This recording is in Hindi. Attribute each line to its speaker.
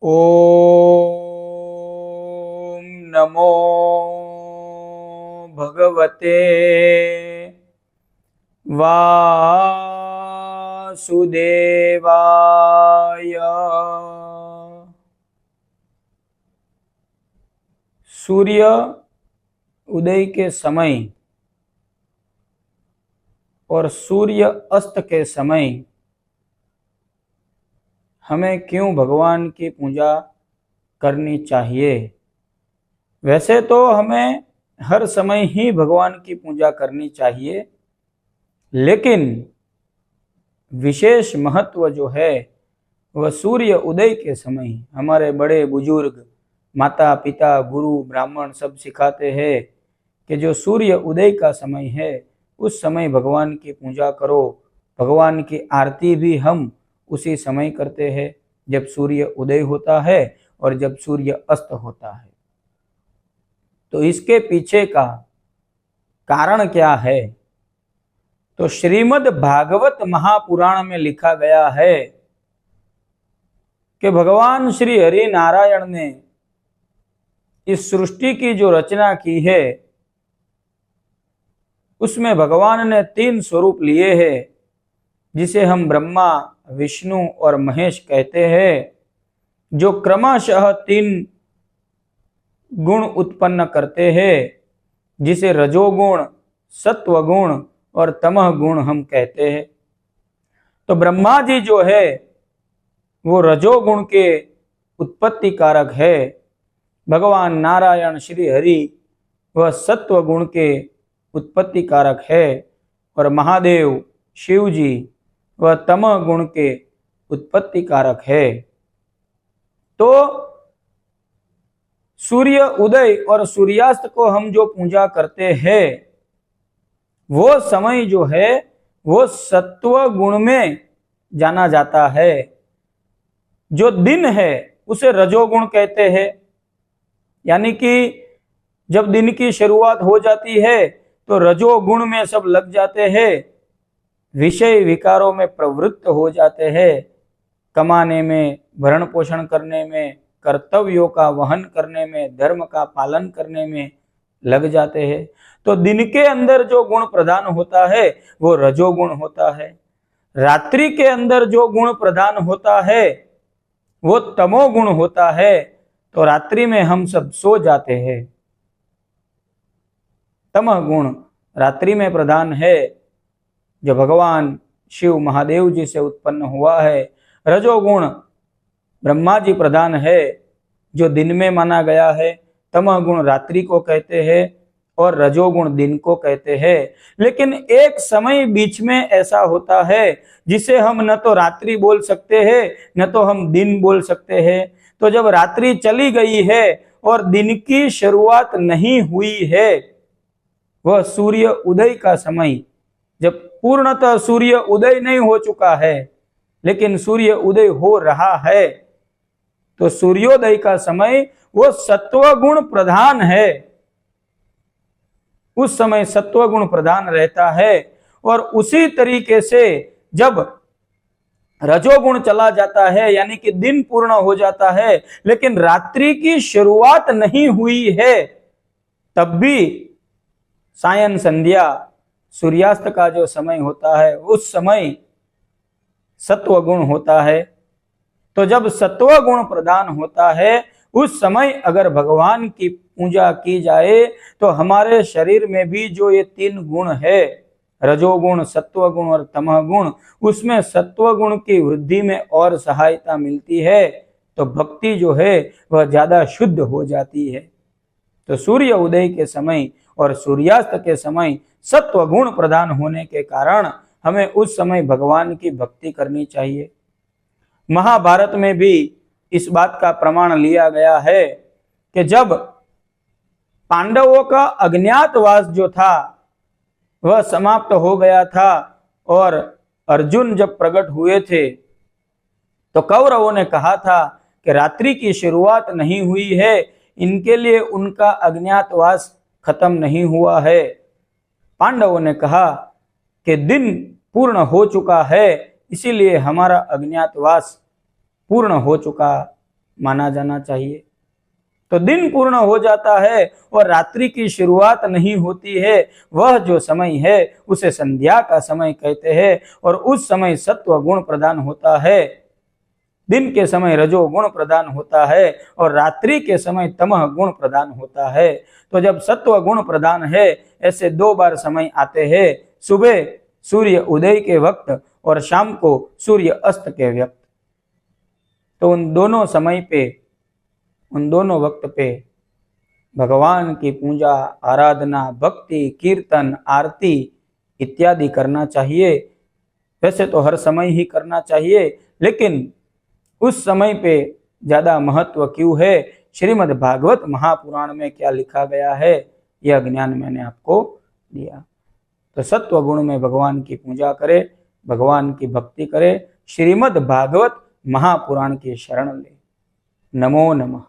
Speaker 1: ओम नमो भगवते वासुदेवाय। सूर्य उदय के समय और सूर्य अस्त के समय हमें क्यों भगवान की पूजा करनी चाहिए। वैसे तो हमें हर समय ही भगवान की पूजा करनी चाहिए, लेकिन विशेष महत्व जो है वह सूर्य उदय के समय। हमारे बड़े बुजुर्ग माता पिता गुरु ब्राह्मण सब सिखाते हैं कि जो सूर्य उदय का समय है उस समय भगवान की पूजा करो। भगवान की आरती भी हम उसी समय करते हैं जब सूर्य उदय होता है और जब सूर्य अस्त होता है। तो इसके पीछे का कारण क्या है? तो श्रीमद् भागवत महापुराण में लिखा गया है कि भगवान श्री हरि नारायण ने इस सृष्टि की जो रचना की है उसमें भगवान ने 3 स्वरूप लिए हैं, जिसे हम ब्रह्मा विष्णु और महेश कहते हैं, जो क्रमशः 3 गुण उत्पन्न करते हैं, जिसे रजोगुण सत्व गुण और तमह गुण हम कहते हैं। तो ब्रह्मा जी जो है वो रजोगुण के उत्पत्ति कारक है, भगवान नारायण श्री हरि वह सत्व गुण के उत्पत्ति कारक है और महादेव शिव जी वह तमह गुण के उत्पत्ति कारक है। तो सूर्य उदय और सूर्यास्त को हम जो पूजा करते हैं वो समय जो है वो सत्व गुण में जाना जाता है। जो दिन है उसे रजोगुण कहते हैं, यानी कि जब दिन की शुरुआत हो जाती है तो रजोगुण में सब लग जाते हैं, विषय विकारों में प्रवृत्त हो जाते हैं, कमाने में, भरण पोषण करने में, कर्तव्यों का वहन करने में, धर्म का पालन करने में लग जाते हैं। तो दिन के अंदर जो गुण प्रधान होता है वो रजोगुण होता है। रात्रि के अंदर जो गुण प्रधान होता है वो तमोगुण होता है। तो रात्रि में हम सब सो जाते हैं, तमह गुण रात्रि में प्रधान है, जो भगवान शिव महादेव जी से उत्पन्न हुआ है। रजोगुण ब्रह्मा जी प्रधान है, जो दिन में माना गया है। तमह गुण रात्रि को कहते हैं और रजोगुण दिन को कहते हैं। लेकिन एक समय बीच में ऐसा होता है जिसे हम न तो रात्रि बोल सकते हैं न तो हम दिन बोल सकते हैं। तो जब रात्रि चली गई है और दिन की शुरुआत नहीं हुई है, वह सूर्य उदय का समय, जब पूर्णतः सूर्य उदय नहीं हो चुका है लेकिन सूर्य उदय हो रहा है, तो सूर्योदय का समय वो सत्वगुण प्रधान है। उस समय सत्वगुण प्रधान रहता है। और उसी तरीके से जब रजोगुण चला जाता है, यानी कि दिन पूर्ण हो जाता है लेकिन रात्रि की शुरुआत नहीं हुई है, तब भी सायं संध्या सूर्यास्त का जो समय होता है उस समय सत्वगुण होता है। तो जब सत्वगुण प्रदान होता है उस समय अगर भगवान की पूजा की जाए तो हमारे शरीर में भी जो ये 3 गुण है, रजोगुण सत्वगुण और तमह गुण, उसमें सत्वगुण की वृद्धि में और सहायता मिलती है। तो भक्ति जो है वह ज्यादा शुद्ध हो जाती है। तो सूर्य उदय के समय और सूर्यास्त के समय सत्व गुण प्रदान होने के कारण हमें उस समय भगवान की भक्ति करनी चाहिए। महाभारत में भी इस बात का प्रमाण लिया गया है कि जब पांडवों का अज्ञातवास जो था वह समाप्त हो गया था और अर्जुन जब प्रकट हुए थे तो कौरवों ने कहा था कि रात्रि की शुरुआत नहीं हुई है, इनके लिए उनका अज्ञातवास खत्म नहीं हुआ है। पांडवों ने कहा कि दिन पूर्ण हो चुका है, इसीलिए हमारा अज्ञातवास पूर्ण हो चुका माना जाना चाहिए। तो दिन पूर्ण हो जाता है और रात्रि की शुरुआत नहीं होती है, वह जो समय है उसे संध्या का समय कहते हैं। और उस समय सत्व गुण प्रदान होता है, दिन के समय रजोगुण प्रदान होता है और रात्रि के समय तमह गुण प्रदान होता है। तो जब सत्व गुण प्रदान है, ऐसे दो बार समय आते हैं, सुबह सूर्य उदय के वक्त और शाम को सूर्य अस्त के वक्त। तो उन दोनों समय पे, उन दोनों वक्त पे भगवान की पूजा, आराधना, भक्ति, कीर्तन, आरती इत्यादि करना चाहिए। वैसे तो हर समय ही करना चाहिए, लेकिन उस समय पे ज्यादा महत्व क्यों है, श्रीमद् भागवत महापुराण में क्या लिखा गया है, यह ज्ञान मैंने आपको दिया। तो सत्व गुण में भगवान की पूजा करे, भगवान की भक्ति करे, श्रीमद् भागवत महापुराण की शरण ले। नमो नमः।